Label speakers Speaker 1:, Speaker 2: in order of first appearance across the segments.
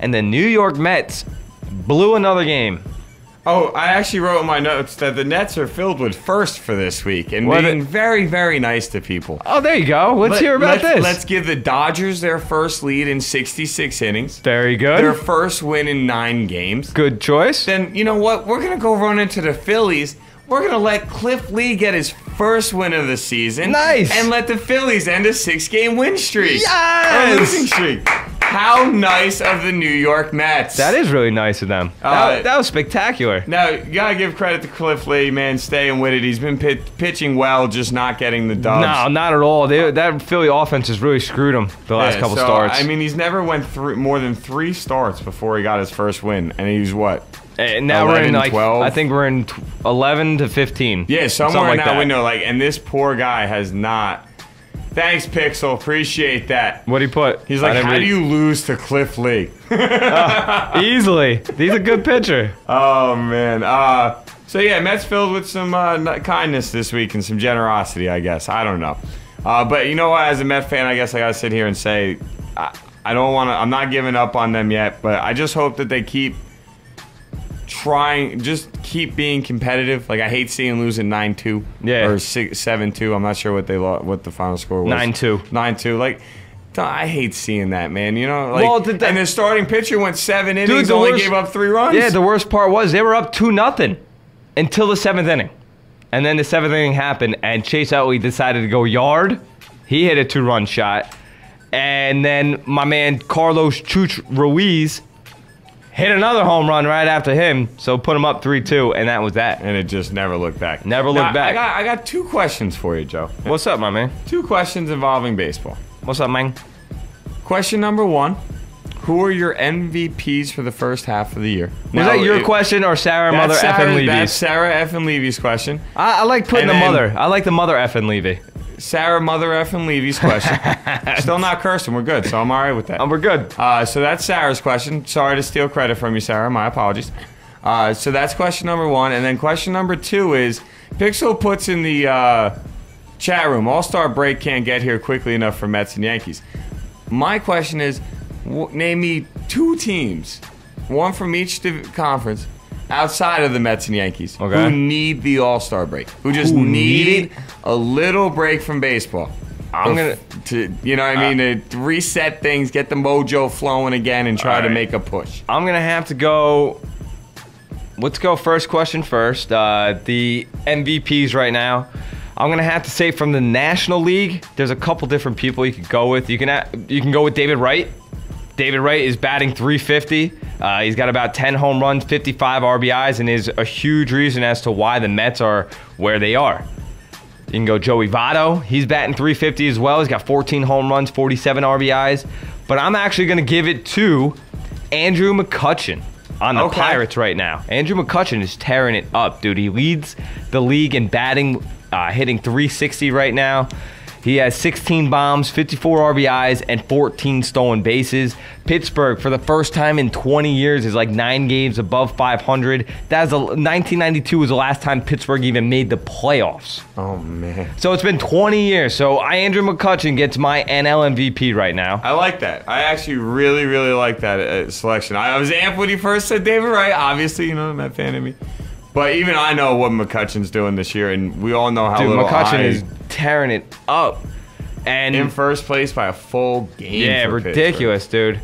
Speaker 1: and the New York Mets blew another game.
Speaker 2: Oh, I actually wrote in my notes that the Nets are filled with first for this week and being very, very nice to people.
Speaker 1: Oh, there you go. Let's hear about this.
Speaker 2: Let's give the Dodgers their first lead in 66 innings.
Speaker 1: Very good.
Speaker 2: Their first win in 9 games.
Speaker 1: Good choice.
Speaker 2: Then, you know what? We're going to go run into the Phillies. We're going to let Cliff Lee get his first win of the season.
Speaker 1: Nice.
Speaker 2: And let the Phillies end a 6-game win streak.
Speaker 1: Yes.
Speaker 2: Or losing streak. How nice of the New York Mets.
Speaker 1: That is really nice of them. That was spectacular.
Speaker 2: Now, you got to give credit to Cliff Lee, man, staying with it. He's been pitching well, just not getting the dubs.
Speaker 1: No, not at all. That Philly offense has really screwed him the last couple starts.
Speaker 2: I mean, he's never went more than 3 starts before he got his first win, and he was what?
Speaker 1: And now
Speaker 2: 11,
Speaker 1: we're in like
Speaker 2: 12?
Speaker 1: I think we're in 11 to 15.
Speaker 2: Yeah, somewhere
Speaker 1: like
Speaker 2: in that window. Like, and this poor guy has not. Thanks, Pixel. Appreciate that.
Speaker 1: What'd he put?
Speaker 2: He's like, how do you lose to Cliff Lee?
Speaker 1: Easily. He's a good pitcher.
Speaker 2: Oh, man. So, yeah, Mets filled with some kindness this week and some generosity, I guess. I don't know. But you know what? As a Met fan, I guess I got to sit here and say I don't want to. I'm not giving up on them yet, but I just hope that they keep trying, just keep being competitive. Like, I hate seeing losing 9-2 or 7-2. I'm not sure what the final score was.
Speaker 1: 9-2.
Speaker 2: 9-2. Like, I hate seeing that, man. You know, like, and their starting pitcher went 7 innings, only gave up 3 runs.
Speaker 1: Yeah, the worst part was they were up 2-0 until the 7th inning, and then the 7th inning happened, and Chase Utley decided to go yard. He hit a 2-run shot, and then my man Carlos Chuch Ruiz hit another home run right after him, so put him up 3-2, and that was that.
Speaker 2: And it just never looked back.
Speaker 1: Never looked back.
Speaker 2: I got 2 questions for you, Joe.
Speaker 1: What's up, my man?
Speaker 2: 2 questions involving baseball.
Speaker 1: What's up, man?
Speaker 2: Question number 1. Who are your MVPs for the first half of the year?
Speaker 1: Was that your question or Sarah Mother Effin Levy's?
Speaker 2: That's Sarah Effin Levy's question.
Speaker 1: I like putting the mother. I like the Mother Effin Levy.
Speaker 2: Sarah Mother Effin Levy's question. Still not cursing. We're good, so I'm all right with that.
Speaker 1: We're good.
Speaker 2: So that's Sarah's question. Sorry to steal credit from you, Sarah. My apologies. So that's question number 1. And then question number 2 is, Pixel puts in the chat room, All-Star break can't get here quickly enough for Mets and Yankees. My question is, name me 2 teams, one from each conference, outside of the Mets and Yankees, who need the All-Star break, who just need a little break from baseball. You know what I mean, to reset things, get the mojo flowing again, and try to make a push.
Speaker 1: I'm gonna have to go. Let's go first question first. The MVPs right now. I'm gonna have to say from the National League, there's a couple different people you could go with. You can go with David Wright. David Wright is batting .350. He's got about 10 home runs, 55 RBIs, and is a huge reason as to why the Mets are where they are. You can go Joey Votto. He's batting .350 as well. He's got 14 home runs, 47 RBIs. But I'm actually going to give it to Andrew McCutchen on the Pirates right now. Andrew McCutchen is tearing it up, dude. He leads the league in batting, hitting .360 right now. He has 16 bombs, 54 RBIs, and 14 stolen bases. Pittsburgh, for the first time in 20 years, is like 9 games above 500. 1992 was the last time Pittsburgh even made the playoffs.
Speaker 2: Oh, man.
Speaker 1: So it's been 20 years. So Andrew McCutchen gets my NL MVP right now.
Speaker 2: I like that. I actually really, really like that selection. I was amped when he first said David Wright. Obviously, you know, I'm not a fan of me. But even I know what McCutchen's doing this year, and we all know how little
Speaker 1: McCutchen is tearing it up. And
Speaker 2: in first place by a full game.
Speaker 1: Yeah, ridiculous, dude.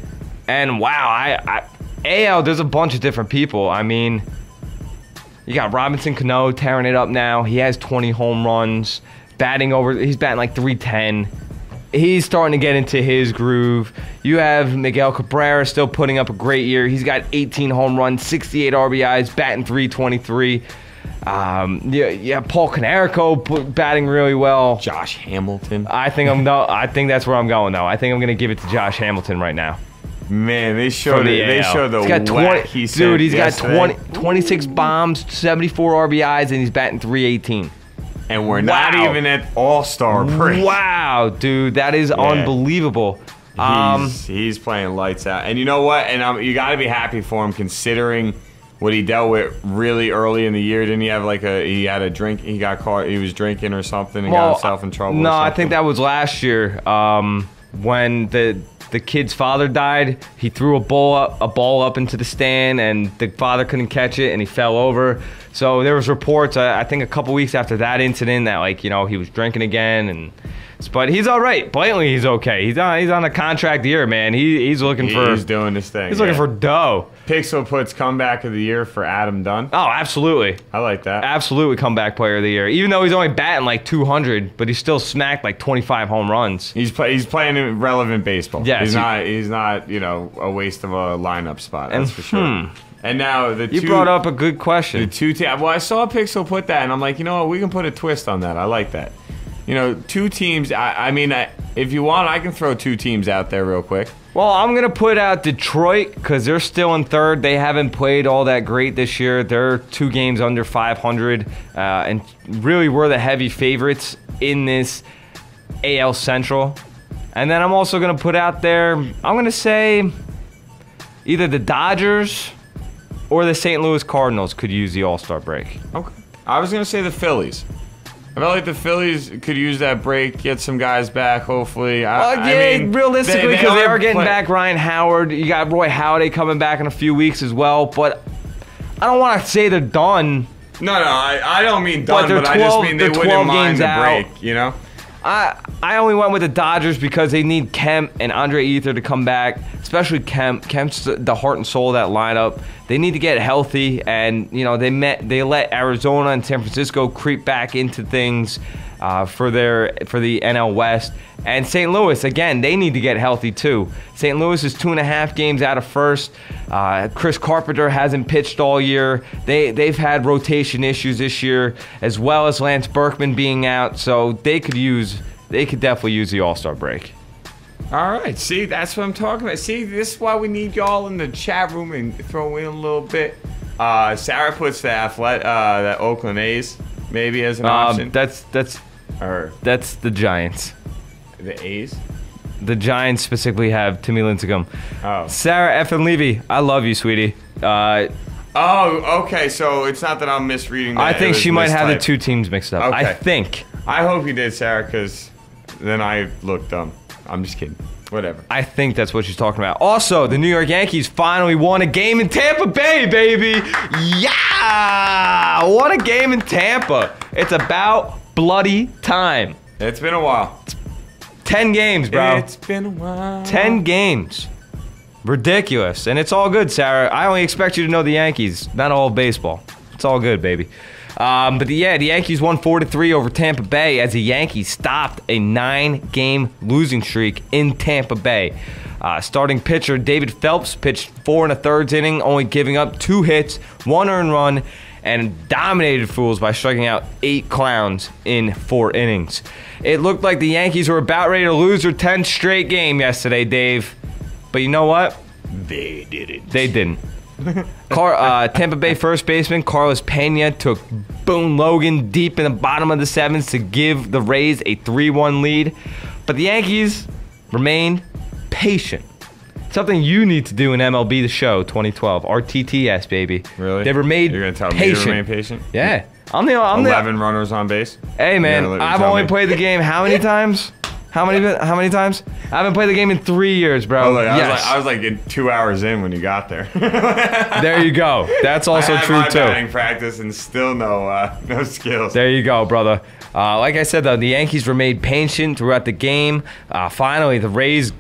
Speaker 1: And wow, AL, there's a bunch of different people. I mean, you got Robinson Cano tearing it up now. He has 20 home runs, he's batting like .310. He's starting to get into his groove. You have Miguel Cabrera still putting up a great year. He's got 18 home runs, 68 RBIs, batting .323. Yeah, Paul Konerko batting really well.
Speaker 2: Josh Hamilton.
Speaker 1: I think that's where I'm going though. I think I'm gonna give it to Josh Hamilton right now.
Speaker 2: Man, they show the whack he sent.
Speaker 1: Dude, he's got 26 bombs, 74 RBIs, and he's batting .318.
Speaker 2: And we're not even at All-Star break.
Speaker 1: Wow, dude, that is unbelievable.
Speaker 2: He's playing lights out. And you know what? And you got to be happy for him considering what he dealt with really early in the year. Didn't he have he had a drink? He got caught. He was drinking or something and got himself in trouble.
Speaker 1: No, I think that was last year when the kid's father died. He threw a ball up into the stand, and the father couldn't catch it, and he fell over. So there was reports, I think a couple weeks after that incident, that like, you know, he was drinking again, but he's all right. Blatantly, he's okay. He's on a contract year, man. He's looking for.
Speaker 2: He's doing this thing.
Speaker 1: He's looking for dough.
Speaker 2: Pixel puts comeback of the year for Adam Dunn.
Speaker 1: Oh, absolutely.
Speaker 2: I like that.
Speaker 1: Absolutely comeback player of the year. Even though he's only batting like 200, but he still smacked like 25 home runs.
Speaker 2: He's playing relevant baseball.
Speaker 1: Yes,
Speaker 2: he's not you know, a waste of a lineup spot. That's for sure. And now
Speaker 1: you brought up a good question.
Speaker 2: The two teams. Well, I saw Pixel put that, and I'm like, you know what? We can put a twist on that. I like that. You know, two teams. I mean, if you want, I can throw two teams out there real quick.
Speaker 1: Well, I'm going to put out Detroit because they're still in third. They haven't played all that great this year. They're 2 games under 500 and really were the heavy favorites in this AL Central. And then I'm also going to put out there, I'm going to say either the Dodgers or the St. Louis Cardinals could use the All-Star break.
Speaker 2: Okay. I was going to say the Phillies. I felt like the Phillies could use that break, get some guys back, hopefully. I mean,
Speaker 1: realistically, because they are getting back Ryan Howard. You got Roy Halladay coming back in a few weeks as well. But I don't want to say they're done.
Speaker 2: No, I don't mean done, but I just mean they wouldn't mind the break, you know?
Speaker 1: I only went with the Dodgers because they need Kemp and Andre Ether to come back, especially Kemp. Kemp's the heart and soul of that lineup. They need to get healthy, and you know they let Arizona and San Francisco creep back into things for the NL West. And St. Louis, again, they need to get healthy too. St. Louis is 2.5 games out of first. Chris Carpenter hasn't pitched all year. They've had rotation issues this year, as well as Lance Berkman being out. So they could definitely use the All-Star break.
Speaker 2: All right, see, that's what I'm talking about. See, this is why we need y'all in the chat room and throw in a little bit. Sarah puts the Oakland A's maybe as an option.
Speaker 1: That's the Giants.
Speaker 2: The A's?
Speaker 1: The Giants specifically have Timmy Lincecum.
Speaker 2: Oh.
Speaker 1: Sarah F. and Levy, I love you, sweetie.
Speaker 2: Oh, okay, so it's not that I'm misreading that.
Speaker 1: I think she might have the two teams mixed up.
Speaker 2: Okay.
Speaker 1: I think.
Speaker 2: I hope you did, Sarah, because then I look dumb. I'm just kidding. Whatever.
Speaker 1: I think that's what she's talking about. Also, the New York Yankees finally won a game in Tampa Bay, baby. Yeah! Won a game in Tampa. It's about bloody time.
Speaker 2: It's been a while.
Speaker 1: 10 games, bro.
Speaker 2: It's been a while.
Speaker 1: 10 games. Ridiculous. And it's all good, Sarah. I only expect you to know the Yankees, not all of baseball. It's all good, baby. But the Yankees won 4-3 over Tampa Bay as the Yankees stopped a 9-game losing streak in Tampa Bay. Starting pitcher David Phelps pitched 4 1/3 inning, only giving up 2 hits, 1 earned run, and dominated Fools by striking out 8 clowns in 4 innings. It looked like the Yankees were about ready to lose their 10th straight game yesterday, Dave. But you know what?
Speaker 2: They didn't.
Speaker 1: They didn't. Tampa Bay first baseman Carlos Pena took Boone Logan deep in the bottom of the 7th to give the Rays a 3-1 lead. But the Yankees remained patient. Something you need to do in MLB The Show 2012. RTTS, baby.
Speaker 2: Really?
Speaker 1: They remained
Speaker 2: You're going to tell
Speaker 1: patient.
Speaker 2: me to remain patient?
Speaker 1: Yeah.
Speaker 2: 11 runners on base?
Speaker 1: Hey, man, I've only played the game how many times? How many times? I haven't played the game in 3 years, bro.
Speaker 2: Oh, look,
Speaker 1: yes.
Speaker 2: I was like 2 hours in when you got there.
Speaker 1: There you go. That's also true,
Speaker 2: I had
Speaker 1: too.
Speaker 2: my batting practice and still no skills.
Speaker 1: There you go, brother. Like I said, though, the Yankees remained patient throughout the game. Finally, the Rays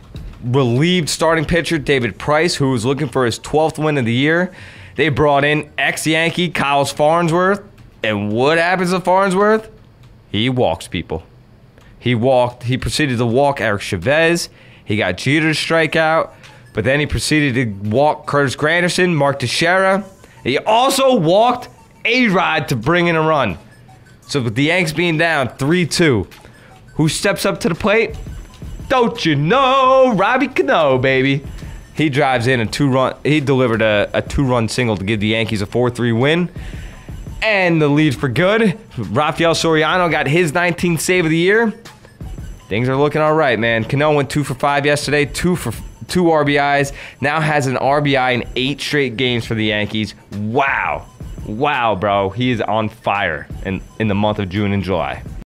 Speaker 1: relieved starting pitcher David Price, who was looking for his 12th win of the year. They brought in ex-Yankee Kyle Farnsworth. And what happens to Farnsworth? He walks people. He proceeded to walk Eric Chavez. He got Jeter to strike out. But then he proceeded to walk Curtis Granderson, Mark Teixeira. He also walked A-Rod to bring in a run. So with the Yanks being down 3-2, who steps up to the plate? Don't you know? Robbie Cano, baby. He drives in a 2-run. He delivered a 2-run single to give the Yankees a 4-3 win. And the lead for good. Rafael Soriano got his 19th save of the year. Things are looking all right, man. Cano went 2 for 5 yesterday, 2 RBIs. Now has an RBI in 8 straight games for the Yankees. Wow. Wow, bro. He is on fire in the month of June and July.